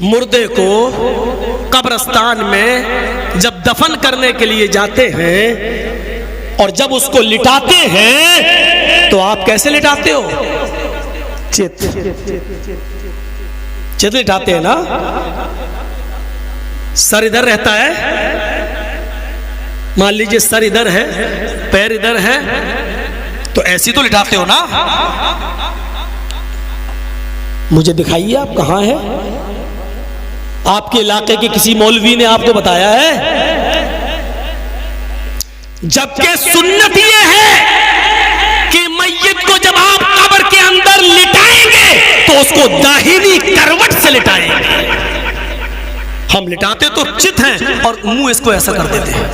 مردے کو قبرستان میں جب دفن کرنے کے لیے جاتے ہیں اور جب اس کو لٹاتے ہیں تو آپ کیسے لٹاتے ہو؟ چت لٹاتے ہیں نا، سر ادھر رہتا ہے، مان لیجئے سر ادھر ہے، پیر ادھر ہے، تو ایسی تو لٹاتے ہو نا۔ مجھے دکھائیے آپ کہاں ہے؟ آپ کے علاقے کے کسی مولوی نے آپ کو بتایا ہے؟ جبکہ سنت یہ ہے کہ میت کو جب آپ قبر کے اندر لٹائیں گے تو اس کو داہنی کروٹ سے لٹائیں گے۔ ہم لٹاتے تو چت ہیں اور منہ اس کو ایسا کر دیتے ہیں،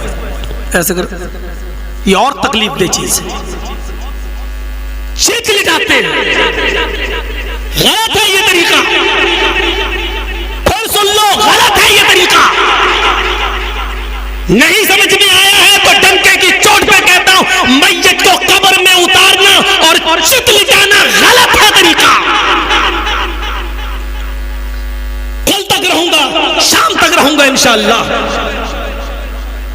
ایسا کر، یہ اور تکلیف دہ چیز ہے۔ چت لٹاتے ہیں، غلط ہے یہ طریقہ، پھر سن لو غلط ہے یہ طریقہ۔ نہیں سمجھ میں آیا ہے تو ڈنکے کی چوٹ پہ کہتا ہوں، میت کو قبر میں اتارنا اور چت لٹانا غلط ہے طریقہ۔ کل تک رہوں گا، شام تک رہوں گا انشاءاللہ۔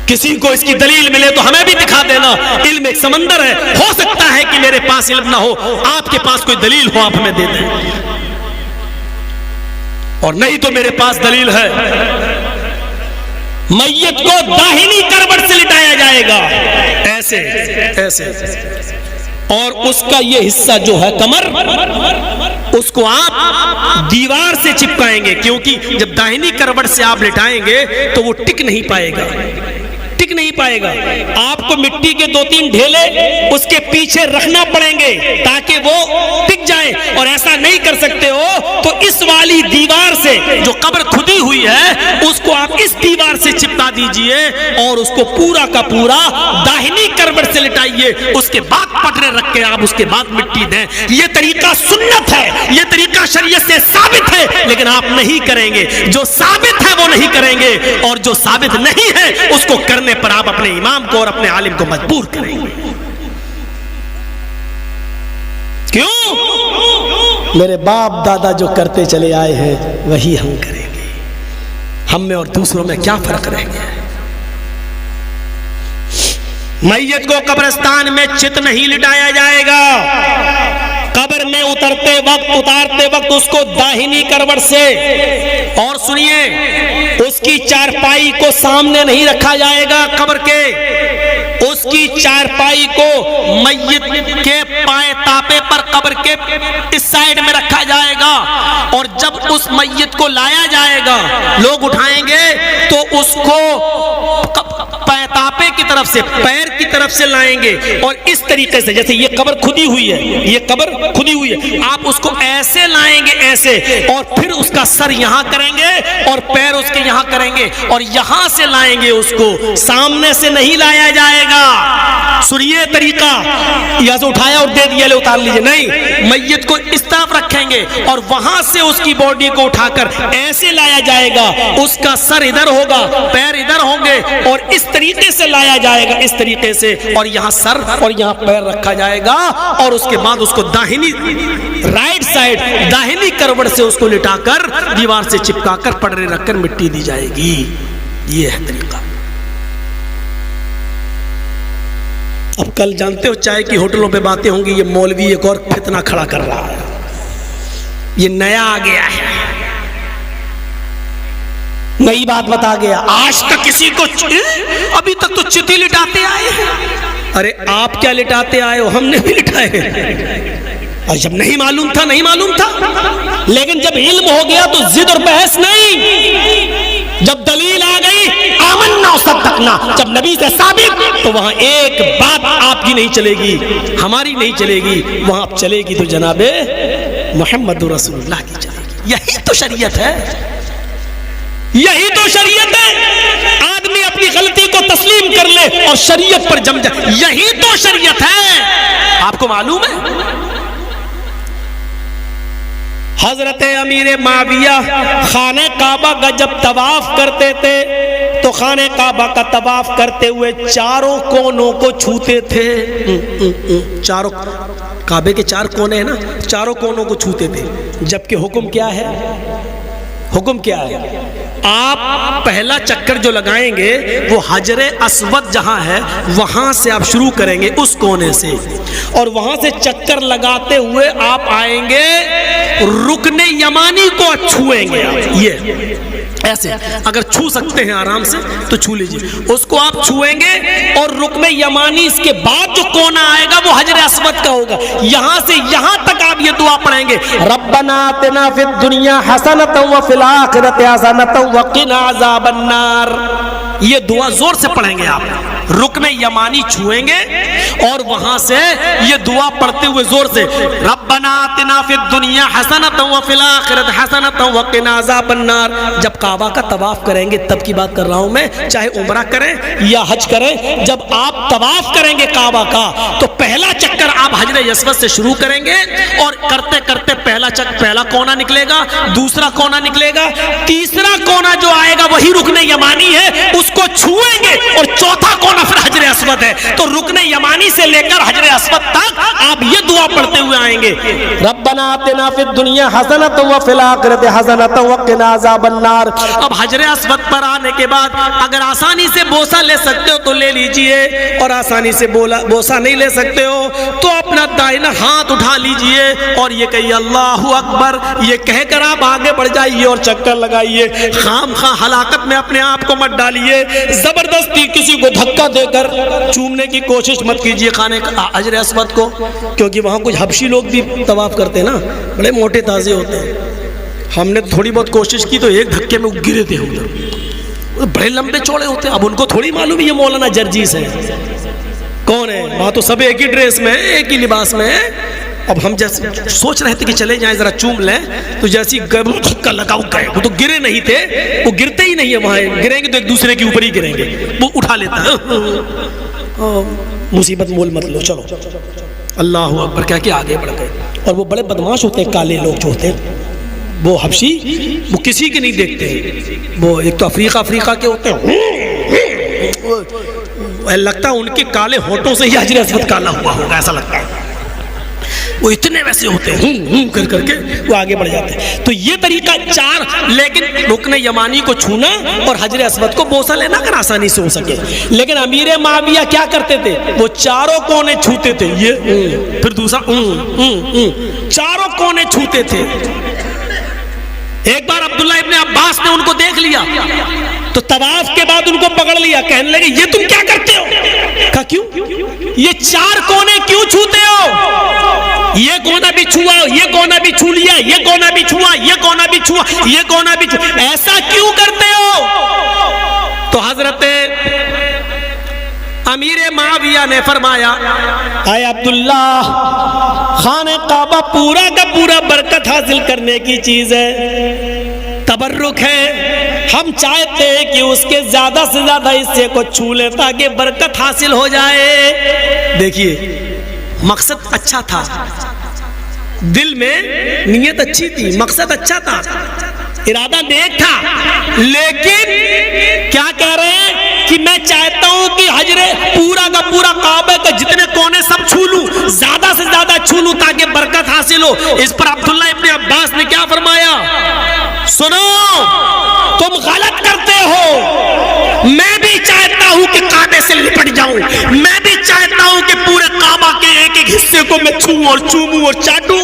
کسی کو اس کی دلیل ملے تو ہمیں بھی دکھا دینا۔ علم ایک سمندر ہے، ہو سکتا ہے کہ میرے پاس علم نہ ہو، آپ کے پاس کوئی دلیل ہو آپ ہمیں دے دیں، اور نہیں تو میرے پاس دلیل ہے۔ میت کو داہنی کروٹ سے لٹایا جائے گا، ایسے ایسے، اور اس کا یہ حصہ جو ہے کمر، اس کو آپ دیوار سے چپکائیں گے، کیونکہ جب داہنی کروٹ سے آپ لٹائیں گے تو وہ ٹک نہیں پائے گا، ٹک نہیں پائے گا۔ آپ کو مٹی کے 2-3 ڈھیلے اس کے پیچھے رکھنا پڑیں گے تاکہ وہ ٹک جائے، اور ایسا نہیں کر سکتے ہو تو اس والی دیوار سے جو قبر کھدی ہوئی ہے اس کو آپ اس دیوار سے چپکا دیجئے اور اس کو پورا کا پورا داہنی کروٹ سے لٹائیے، اس کے بعد پٹرے رکھ کے آپ اس کے بعد مٹی دیں۔ یہ طریقہ سنت ہے، یہ طریقہ شریعت سے ثابت ہے، لیکن آپ نہیں کریں گے۔ جو ثابت ہے وہ نہیں کریں گے، اور جو ثابت نہیں ہے اس کو کرنے پر آپ اپنے امام کو اور اپنے عالم کو مجبور کریں گے۔ کیوں؟ میرے باپ دادا جو کرتے چلے آئے ہیں وہی ہم کریں گے، ہم میں اور دوسروں میں کیا فرق رہ گیا ہے؟ میت کو قبرستان میں چت نہیں لٹایا جائے گا، قبر میں اتارتے وقت اس کو داہنی کروٹ سے، اور سنیے اس کی چارپائی کو سامنے نہیں رکھا جائے گا قبر کے، اس کی چارپائی کو میت کے پائے تاپے پر قبر کے اس سائیڈ میں رکھا جائے گا، اور جب اس میت کو لایا جائے گا لوگ اٹھائیں گے تو اس کو پائے تاپے کی طرف سے، پیر کی طرف سے لائیں گے، اور اس طریقے سے جیسے یہ قبر کھدی ہوئی ہے، یہ قبر کھدی ہوئی ہے، آپ اس کو ایسے لائیں گے ایسے، اور پھر اس کا سر یہاں کریں گے اور پیر اس کے یہاں کریں گے، اور یہاں سے لائیں گے، اس کو سامنے سے نہیں لایا جائے گا۔ سنیے طریقہ، یہاں سے اٹھایا اور دے دیا لے اتار لیجئے، نہیں، میت کو اس طرف رکھیں گے اور وہاں سے اس کی باڈی کو اٹھا کر ایسے لایا جائے گا، اس کا سر ادھر ہوگا، پیر ادھر ہوں گے، اور اس طریقے سے لایا جائے گا، اس طریقے سے، اور یہاں سر اور یہاں پیر رکھا جائے گا، اور اس کے بعد اس کو داہنی رائٹ سائڈ داہنی کروٹ سے اس کو لٹا کر دیوار سے چپکا کر پٹرے رکھ کر مٹی دی جائے گی۔ یہ ہے طریقہ۔ اب کل جانتے ہو چائے کی ہوٹلوں پہ باتیں ہوں گی، یہ مولوی ایک اور فتنہ کھڑا کر رہا ہے، یہ نیا آ گیا ہے، نئی بات بتا گیا۔ آج تک کسی کو ابھی تک تو چتی لٹاتے آئے ہیں۔ ارے آپ کیا لٹاتے آئے ہو؟ ہم نے بھی لٹائے، اور جب نہیں معلوم تھا نہیں معلوم تھا، لیکن جب علم ہو گیا تو ضد اور بحث نہیں، جب دلیل آ گئی آمنا صدقنا، جب نبی سے ثابت، تو وہاں ایک بات آپ کی نہیں چلے گی، ہماری نہیں چلے گی، وہاں چلے گی تو جناب محمد رسول اللہ کی چلے گی۔ یہی تو شریعت ہے، یہی تو شریعت ہے۔ آدمی اپنی غلطی کو تسلیم کر لے اور شریعت پر جم جائے، یہی تو شریعت ہے۔ آپ کو معلوم ہے حضرت امیر معاویہ خانہ کعبہ کا جب طواف کرتے تھے تو خانہ کعبہ کا طواف کرتے ہوئے چاروں کونوں کو چھوتے تھے، چاروں کعبے کے 4 کونے ہیں نا، چاروں کونوں کو چھوتے تھے، جبکہ حکم کیا ہے؟ حکم کیا ہے؟ آپ پہلا چکر جو لگائیں گے وہ حجر اسود جہاں ہے وہاں سے آپ شروع کریں گے، اس کونے سے، اور وہاں سے چکر لگاتے ہوئے آپ آئیں گے رکن یمانی کو چھوئیں گے۔ یہ ایسے اگر چھو سکتے ہیں آرام سے تو چھو لیجیے، اس کو آپ چھوئیں گے، اور رکن یمانی اس کے بعد جو کونا آئے گا وہ حجر اسود کا ہوگا۔ یہاں سے یہاں تک آپ یہ دعا پڑھیں گے، ربنا آتنا فی الدنیا حسنۃ وفی الآخرۃ حسنۃ وقنا عذاب النار۔ یہ دعا زور سے پڑھیں گے آپ، رکن یمانی چھوئیں گے اور وہاں سے یہ دعا پڑھتے ہوئے زور سے، ربنا آتنا فی الدنیا حسنۃ وفی الآخرۃ حسنۃ وقنا عذاب النار۔ جب کعبہ کا طواف کریں گے تب کی بات کر رہا ہوں میں، چاہے عمرہ کریں یا حج کریں، جب آپ طواف کریں گے کعبہ کا تو پہلا چکر آپ حجر اسود سے شروع کریں گے، اور کرتے کرتے پہلا کونا نکلے گا، دوسرا کونا نکلے گا، تیسرا کونا جو آئے گا وہی رکن یمانی ہے، اس کو چھوئیں گے، اور چوتھا کونا پھر حجر اسود ہے۔ تو رکن یمانی سے لے کر حجر اسود تک آپ یہ دعا پڑھتے ہوئے آئیں گے، ربنا آتنا فی الدنیا حسنۃ وفی الآخرۃ حسنۃ وقنا عذاب النار۔ اب حجر اسود پر آنے کے بعد اگر آسانی سے بوسہ لے سکتے ہو تو لے لیجئے، اور آسانی سے بوسہ نہیں لے سکتے ہو تو اپنا دائنا ہاتھ اٹھا لیجئے اور یہ کہیے اللہ اکبر، یہ کہہ کر آپ آگے بڑھ جائیے اور چکر لگائیے۔ خام خواہ ہلاکت میں اپنے آپ کو مت ڈالیے، زبردستی کسی کو دھکا دے کر چومنے کی کوشش مت کیجیے خانے کا حجر اسود کو، کیونکہ وہاں کچھ حبشی لوگ بھی طواف کرتے ہیں نا، بڑے موٹے تازے ہوتے ہیں۔ ہم نے تھوڑی بہت کوشش کی تو ایک دھکے میں گرے تھے، ادھر بڑے لمبے چوڑے ہوتے ہیں۔ اب ان کو تھوڑی معلوم ہے یہ مولانا جرجیس ہے کون ہے، وہاں تو سب ایک ہی ڈریس میں ہیں، ایک ہی لباس میں ہیں۔ اب ہم جیسے سوچ رہے تھے کہ چلے جائیں ذرا چوم لیں، تو جیسی دھکا لگاؤ گئے، وہ تو گرے نہیں تھے، وہ گرتے ہی نہیں ہے، وہاں گریں گے تو ایک دوسرے کے اوپر ہی گریں گے، وہ اٹھا لیتا ہے۔ مصیبت مول مت لو، چلو اللہ اکبر کہہ کے آگے بڑھ گئے۔ اور وہ بڑے بدماش ہوتے ہیں کالے لوگ جو ہوتے ہیں، وہ حبشی، وہ کسی کے نہیں دیکھتے، وہ ایک تو افریقہ کے ہوتے ہیں، لگتا ہے ان کے کالے ہونٹوں سے ہی حجر اسود کالا ہوا ہوگا، ایسا لگتا ہے۔ وہ اتنے ویسے ہوتے ہیں کر کر کے وہ آگے بڑھ جاتے ہیں۔ تو یہ طریقہ چار، لیکن رکن یمانی کو چھونا اور حجر اسود کو بوسہ لینا اگر آسانی سے ہو سکے۔ لیکن امیر معاویہ کیا کرتے تھے، وہ چاروں کونے چھوتے تھے، یہ پھر دوسرا چاروں کونے چھوتے تھے۔ ایک بار عبداللہ ابن عباس نے ان کو دیکھ لیا تو طواف کے بعد ان کو پکڑ لیا، کہنے لگے یہ تم کیا کرتے ہو؟ کہا کیوں؟ یہ چار کونے کیوں چھوتے ہو؟ یہ کونا بھی چھوا، یہ کونا بھی چھو لیا، یہ کونا بھی چھوا، یہ کونا بھی چھوا، یہ کونا بھی چھوا، ایسا کیوں کرتے ہو؟ تو حضرت امیر معاویہ نے فرمایا، اے عبداللہ، خانہ کعبہ پورا کا پورا برکت حاصل کرنے کی چیز ہے، تبرک ہے، ہم چاہتے ہیں کہ اس کے زیادہ سے زیادہ حصے کو چھو لیں تاکہ برکت حاصل ہو جائے۔ دیکھیے مقصد اچھا تھا، دل میں نیت اچھی تھی، مقصد اچھا تھا، ارادہ نیک تھا، لیکن کیا کہہ رہے ہیں کہ میں چاہتا ہوں کہ حجر پورا کا پورا کعبہ کے جتنے کونے سب چھو لوں، زیادہ سے زیادہ چھو لوں تاکہ برکت حاصل ہو۔ اس پر عبداللہ ابن عباس نے کیا فرمایا، سنو تم غلط کرتے ہو، میں بھی چاہتا ہوں کہ کعبے سے لپٹ جاؤں، میں بھی چاہتا ہوں کہ پورے کعبہ کے ایک ایک حصے کو میں چھوں اور چوموں اور چاٹوں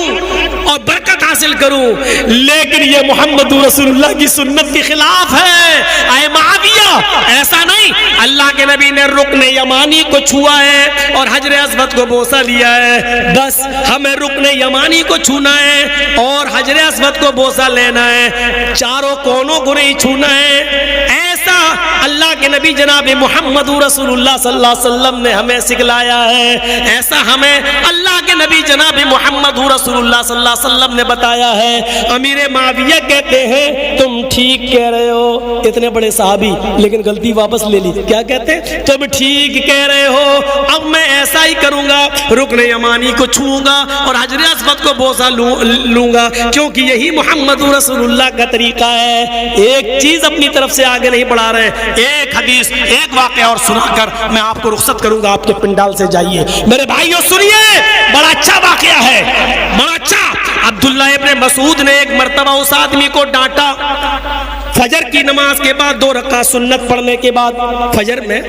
اور برکت حاصل کروں، لیکن یہ محمد رسول اللہ کی سنت کے خلاف ہے۔ اے معاویہ ایسا نہیں، اللہ کے نبی نے رکن یمانی کو چھوا ہے اور حجر اسود کو بوسہ لیا ہے، بس ہمیں رکن یمانی کو چھونا ہے اور حجر اسود کو بوسہ لینا ہے، چاروں کونوں کو نہیں چھونا ہے۔ ایسا اللہ کے نبی جناب محمد رسول اللہ صلی اللہ علیہ وسلم نے ہمیں سکھلایا ہے، ایسا ہمیں اللہ کے نبی جناب محمد رسول اللہ صلی اللہ علیہ وسلم نے بتایا ہے۔ امیر معاویہ کہتے ہیں تم ٹھیک کہہ رہے ہو، اتنے بڑے صحابی لیکن غلطی واپس لے لی، کیا کہتے ہیں، تم ٹھیک کہہ رہے ہو، اب میں ایسا ہی کروں گا، رکن یمانی کو چھوؤں گا اور حجر اسود کو بوسہ لوں گا، کیونکہ یہی محمد رسول اللہ کا طریقہ ہے۔ ایک چیز اپنی طرف سے آگے نہیں بڑھا رہے، ایک حدیث ایک واقعہ اور سنا کر میں آپ کو رخصت کروں گا، آپ کے پنڈال سے جائیے میرے بھائیوں، سنیے، بڑا اچھا واقعہ ہے، بڑا اچھا۔ عبداللہ ابن مسعود نے ایک مرتبہ اس آدمی کو ڈانٹا کی نماز کے بعد 2 رکعت سنت پڑھنے کے بعد، فجر میں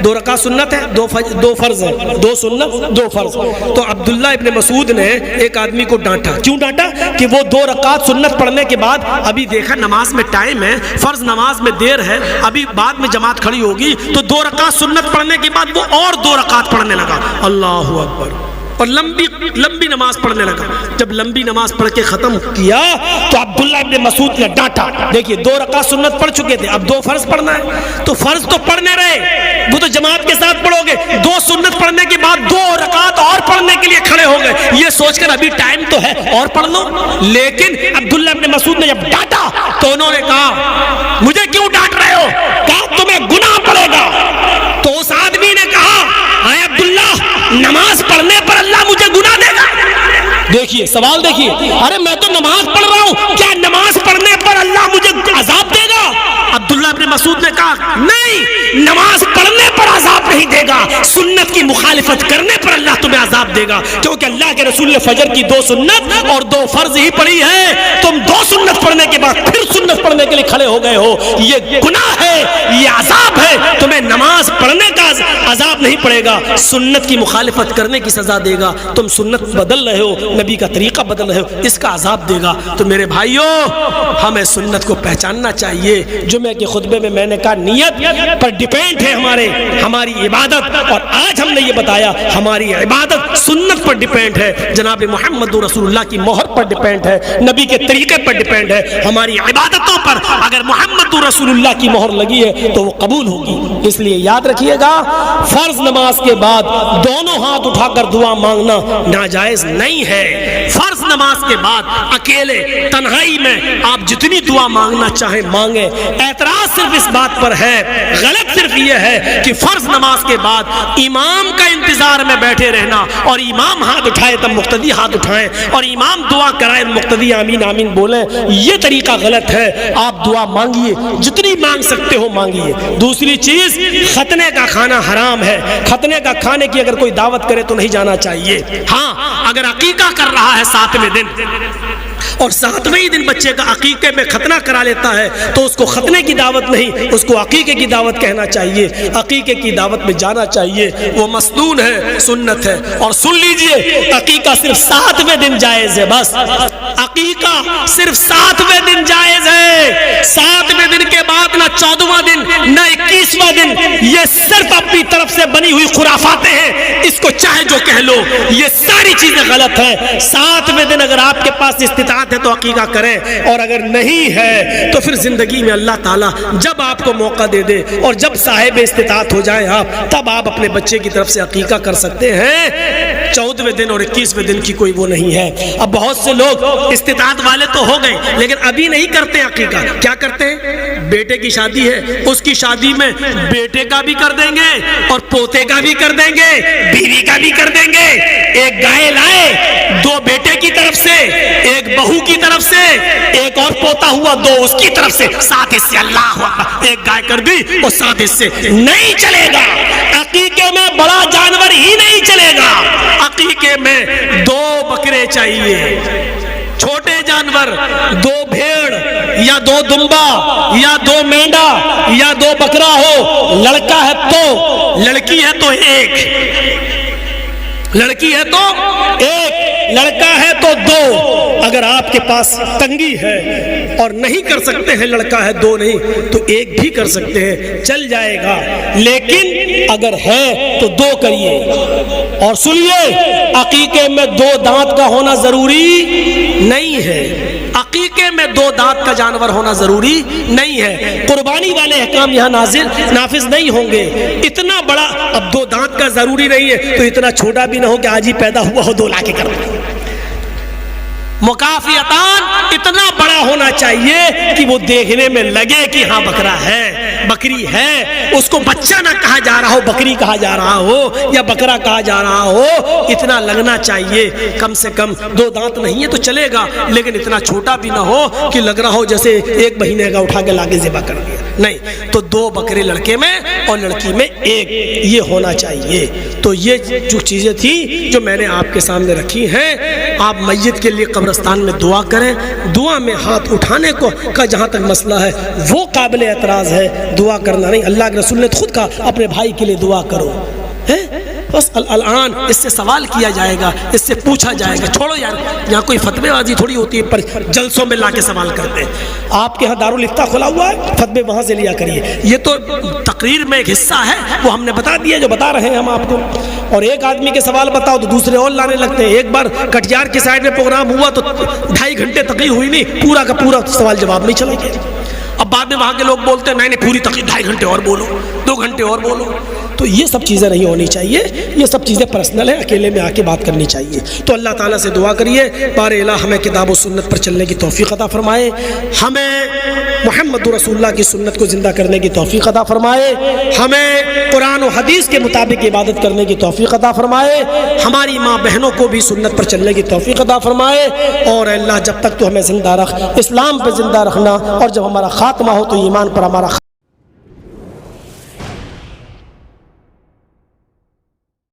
2 رکعت سنت ہے، 2 فرض ہے، 2 سنت 2 فرض. تو عبداللہ ابن مسعود نے ایک آدمی کو ڈانٹا. کیوں ڈانٹا؟ کہ وہ 2 رکعت سنت پڑھنے کے بعد ابھی دیکھا نماز میں ٹائم ہے، فرض نماز میں دیر ہے، ابھی بعد میں جماعت کھڑی ہوگی، تو 2 رکعت سنت پڑھنے کے بعد وہ اور 2 رکعت پڑھنے لگا. اللہ اکبر. اور لمبی نماز پڑھنے لگا. جب لمبی نماز پڑھ کے ختم کیا تو عبداللہ ابن مسعود نے ڈانٹا. دیکھیے 2 رکعت سنت پڑھ چکے تھے، اب 2 فرض پڑھنا ہے. تو فرض تو پڑھنے رہے، وہ تو جماعت کے ساتھ پڑھو گے. 2 سنت پڑھنے کے بعد 2 رکعت اور پڑھنے کے لیے کھڑے ہو گئے، یہ سوچ کر ابھی ٹائم تو ہے اور پڑھ لو. لیکن عبداللہ ابن مسعود نے جب ڈانٹا تو انہوں نے کہا مجھے کیوں ڈانٹ رہے ہو؟ کہا تمہیں گناہ پڑے گا. تو اس آدمی نے کہا اے عبداللہ، نماز پڑھنے پر اللہ مجھے گناہ دے گا؟ دیکھیے سوال دیکھیے. ارے میں تو نماز پڑھ رہا ہوں، کیا نماز پڑھنے پر اللہ مجھے عذاب دے گا؟ عبداللہ ابن مسعود نے کہا نہیں، نماز پڑھنے پر عذاب نہیں دے گا، سنت کی مخالفت کرنے پر اللہ تمہیں عذاب دے گا. کیونکہ اللہ کے رسول نے فجر کی 2 سنت اور 2 فرض ہی پڑھی ہے، تم 2 سنت پڑھنے کے بعد پھر سنت پڑھنے کے لیے کھڑے ہو گئے ہو، یہ گناہ ہے، یہ عذاب ہے. تمہیں نماز پڑھنے کا عذاب نہیں پڑے گا، سنت کی مخالفت کرنے کی سزا دے گا. تم سنت بدل رہے ہو، نبی کا طریقہ بدل رہے ہو، اس کا عذاب دے گا. تو میرے بھائیوں، ہمیں سنت کو پہچاننا چاہیے. جمعے کے خطبے میں میں نے کہا نیت پر ڈیپینڈ ہے ہماری عبادت، اور آج ہم نے یہ بتایا ہماری عبادت سنت پر ڈیپینڈ ہے، جناب محمد رسول اللہ کی مہر پر ڈیپینڈ ہے، نبی کے طریقے پر ڈیپینڈ ہے. ہماری عبادتوں پر اگر محمد رسول اللہ کی مہر لگی ہے تو وہ قبول ہوگی. اس لیے یاد رکھیے گا، فرض نماز کے بعد دونوں ہاتھ اٹھا کر دعا مانگنا ناجائز نہیں ہے. فرض نماز کے بعد اکیلے تنہائی میں آپ جتنی دعا مانگنا چاہیں مانگیں. اعتراض صرف اس بات پر ہے، غلط صرف یہ ہے کہ فرض نماز کے بعد امام کا انتظار میں بیٹھے رہنا، اور امام ہاتھ اٹھائے تب مقتدی ہاتھ اٹھائیں، اور امام دعا کرائے مقتدی آمین آمین بولیں. یہ طریقہ غلط ہے. آپ دعا مانگیے، جتنی مانگ سکتے ہو مانگیے. دوسری چیز، ختنے کا کھانا حرام ہے. ختنے کا کھانے کی اگر کوئی دعوت کرے تو نہیں جانا چاہیے. ہاں، اگر عقیقہ کر رہا ہے 7ویں دن اور 7ویں دن بچے کا عقیقے میں ختنہ کرا لیتا ہے تو اس کو ختنے کی دعوت نہیں، اس کو عقیقے کی دعوت کہنا چاہیے. عقیقے کی دعوت میں جانا چاہیے، وہ مسنون ہے، سنت ہے. اور سن لیجئے، عقیقہ صرف 7ویں دن جائز ہے. بس عقیقہ صرف 7ویں دن جائز ہے. 7ویں دن کے بعد نہ 14واں دن نہ 21واں دن، یہ صرف اپنی طرف سے بنی ہوئی خرافاتیں ہیں. اس کو چاہے جو کہہ لو، یہ ساری چیزیں غلط ہیں. 7ویں دن اگر آپ کے پاس استطاعت ہے تو عقیقہ کریں، اور اگر نہیں ہے تو پھر زندگی میں اللہ تعالیٰ جب آپ کو موقع دے دے اور جب صاحب استطاعت ہو جائیں آپ، تب آپ اپنے بچے کی طرف سے عقیقہ کر سکتے ہیں. 14ویں دن اور 21ویں دن کی کوئی وہ نہیں ہے. اب بہت سے لوگ استطاعت والے تو ہو گئے لیکن ابھی نہیں کرتے عقیقہ. کیا کرتے ہیں؟ بیٹے کی شادی ہے، اس کی شادی میں بیٹے کا بھی کر دیں گے اور پوتے کا بھی کر دیں گے، بیوی کا بھی کر دیں گے. ایک گائے لائے، 2 بیٹے کی طرف سے، ایک بہو کی طرف سے، ایک اور پوتا ہوا 2 اس کی طرف سے، 7 حصے. اللہ اکبر، ایک گائے کر دی اور 7 حصے. نہیں چلے گا. عقیقے میں بڑا جانور ہی نہیں چلے گا. عقیقے میں 2 بکرے چاہیے، چھوٹے جانور 2 بھیڑ یا 2 دمبا یا 2 مینڈا یا 2 بکرا ہو. لڑکا ہے تو، لڑکی ہے تو 1، لڑکی ہے تو 1، لڑکا ہے تو 2. اگر آپ کے پاس تنگی ہے اور نہیں کر سکتے ہیں، لڑکا ہے 2 نہیں تو 1 بھی کر سکتے ہیں، چل جائے گا. لیکن اگر ہے تو 2 کریے. اور سنیے، عقیقے میں 2 دانت کا ہونا ضروری نہیں ہے. عقیقے میں 2 دانت کا جانور ہونا ضروری نہیں ہے. قربانی والے احکام یہاں نافذ نہیں ہوں گے. اتنا بڑا، اب 2 دانت کا ضروری نہیں ہے تو اتنا چھوٹا بھی نہ ہو کہ آج ہی پیدا ہوا ہو 2 لا کے کر دیں. مکافیتان اتنا بڑا ہونا چاہیے کہ وہ دیکھنے میں لگے کہ ہاں بکرا ہے، بکری ہے. اس کو بچہ نہ کہا جا رہا ہو، بکری کہا جا رہا ہو یا بکرا کہا جا رہا ہو. اتنا لگنا چاہیے. کم سے کم 2 دانت نہیں ہے تو چلے گا، لیکن اتنا چھوٹا بھی نہ ہو کہ لگ رہا ہو جیسے 1 مہینے کا اٹھا کے لاگے ذبح کر دیا. نہیں، تو 2 بکرے لڑکے میں اور لڑکی میں 1، یہ ہونا چاہیے. تو یہ جو چیزیں تھی جو میں نے آپ کے سامنے رکھی ہیں، آپ میت کے لیے قبرستان میں دعا کریں. دعا میں ہاتھ اٹھانے کا جہاں تک مسئلہ ہے وہ قابل اعتراض ہے, دعا کرنا نہیں. اللہ کے رسول نے خود کہا اپنے بھائی کے لیے دعا کرو. بس الان اس سے سوال کیا جائے گا, اس سے پوچھا جائے گا. چھوڑو یار, یہاں کوئی فتوے بازی تھوڑی ہوتی ہے, پر جلسوں میں لا کے سوال کرتے ہیں. آپ کے یہاں دارالفتہ کھلا ہوا ہے, فتوے وہاں سے لیا کریے. یہ تو تقریر میں ایک حصہ ہے, وہ ہم نے بتا دیا جو بتا رہے ہیں ہم آپ کو. اور ایک آدمی کے سوال بتاؤ تو دوسرے اور لانے لگتے ہیں. ایک بار کٹیہار کی سائڈ میں پروگرام ہوا تو 2.5 گھنٹے تقریر ہوئی نہیں, پورا کا پورا سوال جواب نہیں چلا گیا. اب بعد میں وہاں کے لوگ بولتے ہیں نہیں پوری تقریر 2.5 گھنٹے اور بولو, 2 گھنٹے اور بولو. تو یہ سب چیزیں نہیں ہونی چاہیے, یہ سب چیزیں پرسنل ہیں, اکیلے میں آ کے بات کرنی چاہیے. تو اللہ تعالیٰ سے دعا کریے بار الہ ہمیں کتاب و سنت پر چلنے کی توفیق عطا فرمائے, ہمیں محمد رسول اللہ کی سنت کو زندہ کرنے کی توفیق عطا فرمائے, ہمیں قرآن و حدیث کے مطابق عبادت کرنے کی توفیق عطا فرمائے, ہماری ماں بہنوں کو بھی سنت پر چلنے کی توفیق عطا فرمائے. اور اللہ جب تک تو ہمیں زندہ رکھ, اسلام پہ زندہ رکھنا, اور جب ہمارا خاتمہ ہو تو ایمان پر ہمارا